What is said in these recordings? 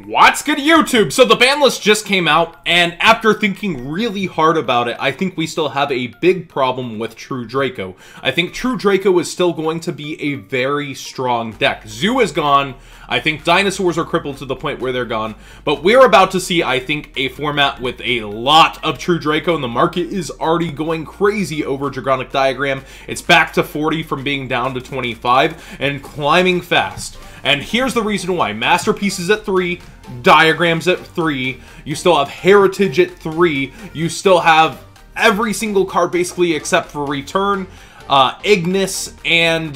What's good, YouTube? So the ban list just came out, and after thinking really hard about it, I think we still have a big problem with True Draco. I think True Draco is still going to be a very strong deck. Zoo is gone. I think dinosaurs are crippled to the point where they're gone. But we're about to see, I think, a format with a lot of True Draco, and the market is already going crazy over Dragonic Diagram. It's back to 40 from being down to 25, and climbing fast. And here's the reason why. Masterpiece is at 3, Diagrams at 3, you still have Heritage at 3, you still have every single card basically except for Return, Ignis, and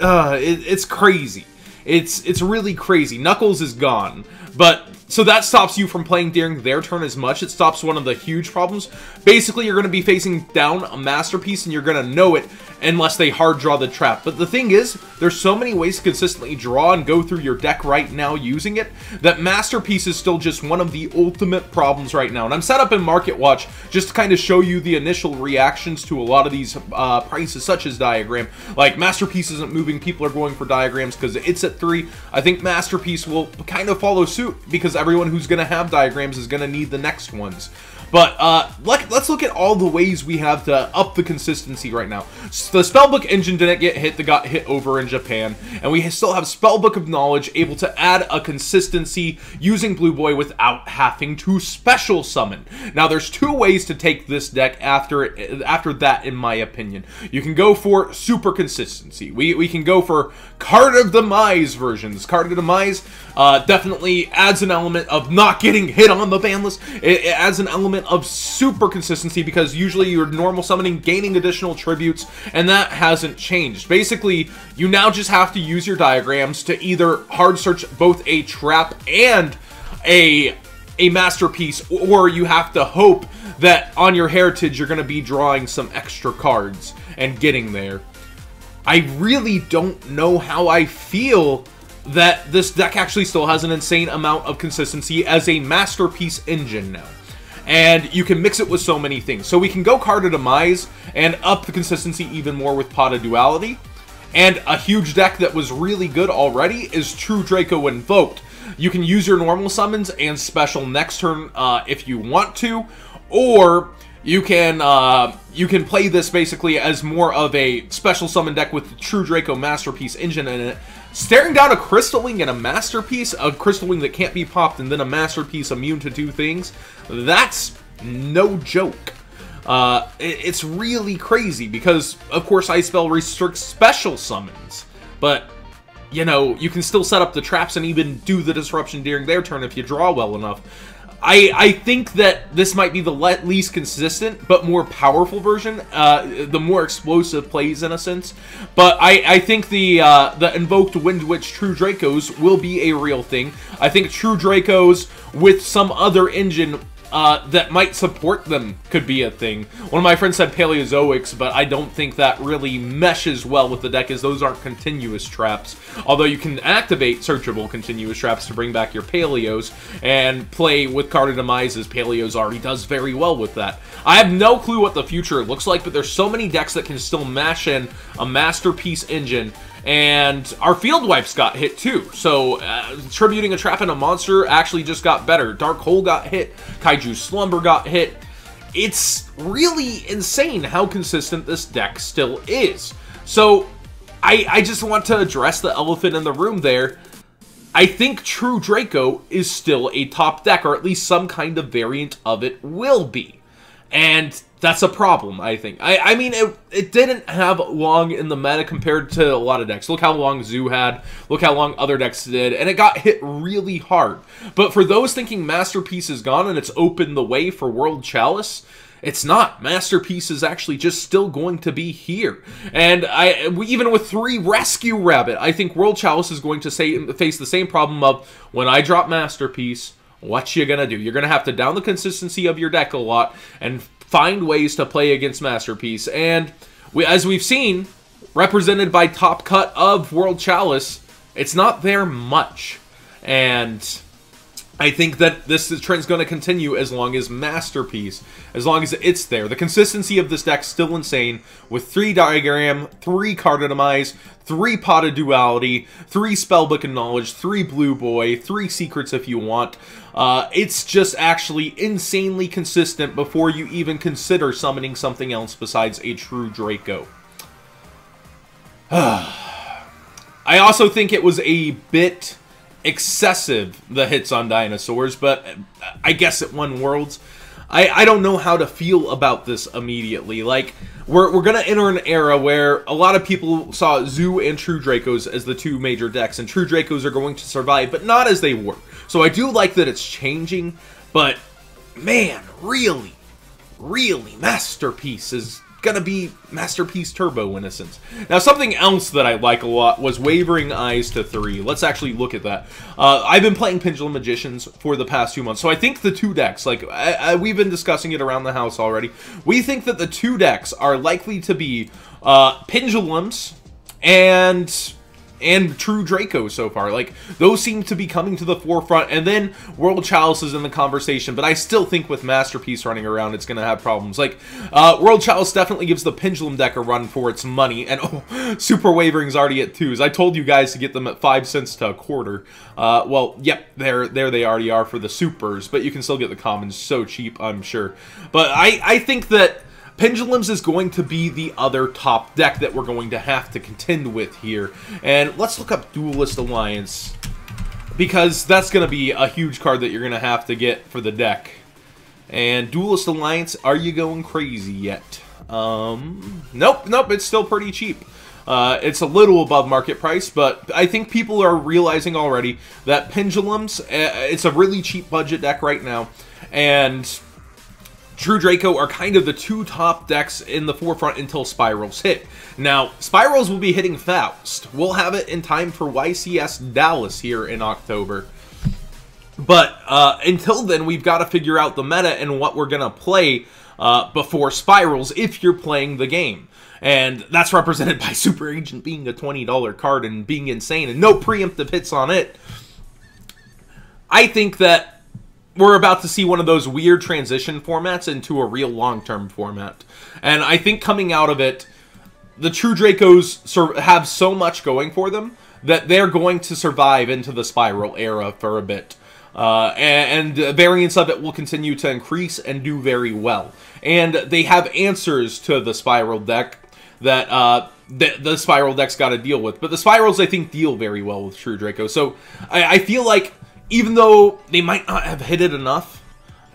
it's crazy. It's really crazy. Knuckles is gone, but so that stops you from playing during their turn as much. It stops one of the huge problems. Basically, you're going to be facing down a Masterpiece, and you're going to know it unless they hard draw the trap. But the thing is, there's so many ways to consistently draw and go through your deck right now using it, that Masterpiece is still just one of the ultimate problems right now. And I'm set up in Market Watch just to kind of show you the initial reactions to a lot of these prices, such as Diagram. Like, Masterpiece isn't moving, people are going for Diagrams because it's at 3. I think Masterpiece will kind of follow suit, because everyone who's going to have Diagrams is going to need the next ones. But let's look at all the ways we have to up the consistency right now. The Spellbook engine didn't get hit, that got hit over in Japan, and we still have Spellbook of Knowledge able to add a consistency using Blue Boy without having to special summon. Now there's two ways to take this deck after that, in my opinion. You can go for super consistency. We can go for Card of Demise versions. Card of Demise definitely adds an element of not getting hit on the ban list. It adds an element of super consistency, because usually you're normal summoning, gaining additional tributes, and that hasn't changed. Basically, you now just have to use your Diagrams to either hard search both a trap and a Masterpiece, or you have to hope that on your Heritage you're going to be drawing some extra cards and getting there. I really don't know how I feel that this deck actually still has an insane amount of consistency as a Masterpiece engine now. And you can mix it with so many things. So we can go Card of Demise and up the consistency even more with Pot of Duality. And a huge deck that was really good already is True Draco Invoked. You can use your normal summons and special next turn if you want to, or you can play this basically as more of a special summon deck with the True Draco Masterpiece engine in it. Staring down a Crystal Wing and a Masterpiece, a Crystal Wing that can't be popped, and then a Masterpiece immune to 2 things, that's no joke. It's really crazy, because, of course, Ice Spell restricts special summons, but, you know, you can still set up the traps and even do the disruption during their turn if you draw well enough. I think that this might be the least consistent, but more powerful version, the more explosive plays in a sense. But I think the Invoked Wind Witch True Dracos will be a real thing. I think True Dracos with some other engine that might support them could be a thing. One of my friends said Paleozoics, but I don't think that really meshes well with the deck, as those aren't continuous traps. Although you can activate searchable continuous traps to bring back your Paleos and play with Card of Demise, as Paleos already does very well with that. I have no clue what the future looks like, but there's so many decks that can still mash in a Masterpiece engine. And our Field Wipes got hit too, so tributing a trap and a monster actually just got better. Dark Hole got hit, Kaiju Slumber got hit. It's really insane how consistent this deck still is. So I just want to address the elephant in the room there. I think True Draco is still a top deck, or at least some kind of variant of it will be. And that's a problem, I think. I mean, it didn't have long in the meta compared to a lot of decks. Look how long Zoo had. Look how long other decks did. And it got hit really hard. But for those thinking Masterpiece is gone and it's opened the way for World Chalice, it's not. Masterpiece is actually just still going to be here. And even with 3 Rescue Rabbit, I think World Chalice is going to face the same problem of, when I drop Masterpiece, what you gonna do? You're gonna have to down the consistency of your deck a lot and find ways to play against Masterpiece. And as we've seen, represented by Top Cut of World Chalice, it's not there much. And I think that this trend's going to continue as long as Masterpiece, as long as it's there. The consistency of this deck's still insane, with 3 Diagram, 3 Cardinamize, 3 Pot of Duality, 3 Spellbook of Knowledge, 3 Blue Boy, 3 Secrets if you want. It's just actually insanely consistent before you even consider summoning something else besides a true Draco. I also think it was a bit excessive, the hits on dinosaurs, but I guess it won Worlds. I don't know how to feel about this immediately. Like, we're gonna enter an era where a lot of people saw Zoo and True Dracos as the 2 major decks, and True Dracos are going to survive, but not as they were. So I do like that it's changing, but man, really, Masterpiece is gonna be Masterpiece Turbo in a sense. Now, something else that I like a lot was Wavering Eyes to 3. Let's actually look at that. I've been playing Pendulum Magicians for the past 2 months, so I think the 2 decks, like, we've been discussing it around the house already. We think that the 2 decks are likely to be Pendulums and True Draco so far. Like, those seem to be coming to the forefront, and then World Chalice is in the conversation, but I still think with Masterpiece running around, it's going to have problems. Like, World Chalice definitely gives the Pendulum deck a run for its money, and oh, Super Wavering's already at 2s. I told you guys to get them at 5 cents to a quarter. Well, yep, there they already are for the Supers, but you can still get the commons so cheap, I'm sure. But I think that Pendulums is going to be the other top deck that we're going to have to contend with here. And let's look up Duelist Alliance, because that's going to be a huge card that you're going to have to get for the deck. And Duelist Alliance, are you going crazy yet? Nope, it's still pretty cheap. It's a little above market price, but I think people are realizing already that Pendulums, it's a really cheap budget deck right now, and True Draco are kind of the 2 top decks in the forefront until Spirals hit. Now, Spirals will be hitting fast. We'll have it in time for YCS Dallas here in October. But until then, we've got to figure out the meta and what we're going to play before Spirals if you're playing the game. And that's represented by Super Agent being a $20 card and being insane and no preemptive hits on it. I think that we're about to see one of those weird transition formats into a real long-term format. And I think coming out of it, the True Dracos have so much going for them that they're going to survive into the Spiral era for a bit. And variants of it will continue to increase and do very well. And they have answers to the Spiral deck that the Spiral deck's got to deal with. But the Spirals, I think, deal very well with True Draco. So I feel like even though they might not have hit it enough,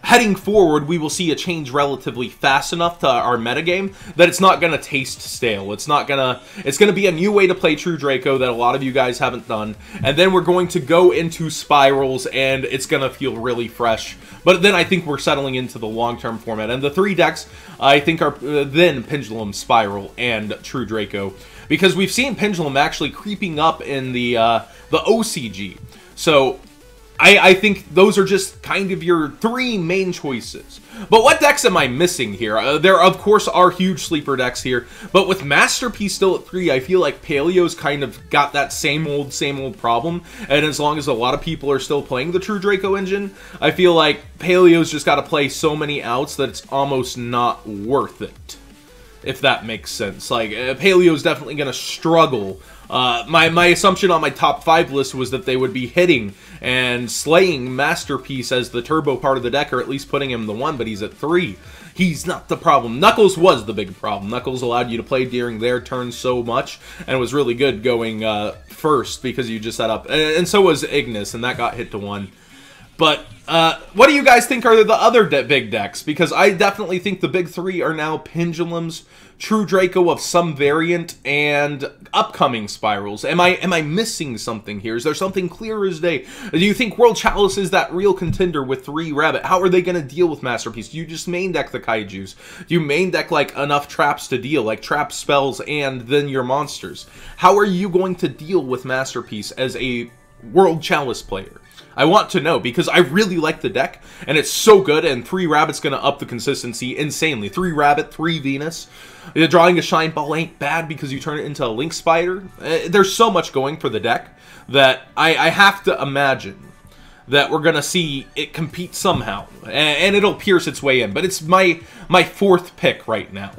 heading forward, we will see a change relatively fast enough to our metagame that it's not going to taste stale. It's going to be a new way to play True Draco that a lot of you guys haven't done. And then we're going to go into Spirals, and it's going to feel really fresh. But then I think we're settling into the long-term format. And the 3 decks, I think, are then Pendulum, Spiral, and True Draco. Because we've seen Pendulum actually creeping up in the OCG. So I think those are just kind of your 3 main choices. But what decks am I missing here? There, of course, are huge sleeper decks here. But with Masterpiece still at 3, I feel like Paleo's kind of got that same old problem. And as long as a lot of people are still playing the True Draco engine, I feel like Paleo's just got to play so many outs that it's almost not worth it. If that makes sense. Like, Paleo's definitely going to struggle. My assumption on my top 5 list was that they would be hitting and slaying Masterpiece as the turbo part of the deck, or at least putting him the 1, but he's at 3. He's not the problem. Knuckles was the big problem. Knuckles allowed you to play during their turn so much, and was really good going first because you just set up. And so was Ignis, and that got hit to 1. But what do you guys think are the other big decks? Because I definitely think the big 3 are now Pendulums, True Draco of some variant, and upcoming Spirals. Am I missing something here? Is there something clear as day? Do you think World Chalice is that real contender with 3 Rabbit? How are they going to deal with Masterpiece? Do you just main deck the Kaijus? Do you main deck like enough traps to deal, like trap spells and then your monsters? How are you going to deal with Masterpiece as a World Chalice player? I want to know, because I really like the deck, and it's so good, and 3 Rabbit's going to up the consistency insanely. 3 Rabbit, 3 Venus. Drawing a Shine Ball ain't bad because you turn it into a Link Spider. There's so much going for the deck that I have to imagine that we're gonna see it compete somehow, and it'll pierce its way in. But it's my fourth pick right now.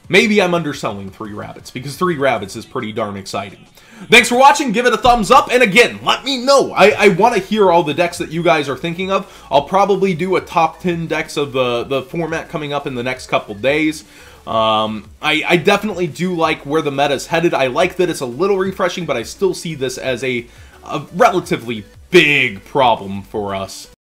Maybe I'm underselling 3 Rabbits, because 3 Rabbits is pretty darn exciting. Thanks for watching, give it a thumbs up, and again, let me know. I want to hear all the decks that you guys are thinking of. I'll probably do a top 10 decks of the format coming up in the next couple days. I definitely do like where the meta is headed. I like that it's a little refreshing, but I still see this as a relatively big problem for us.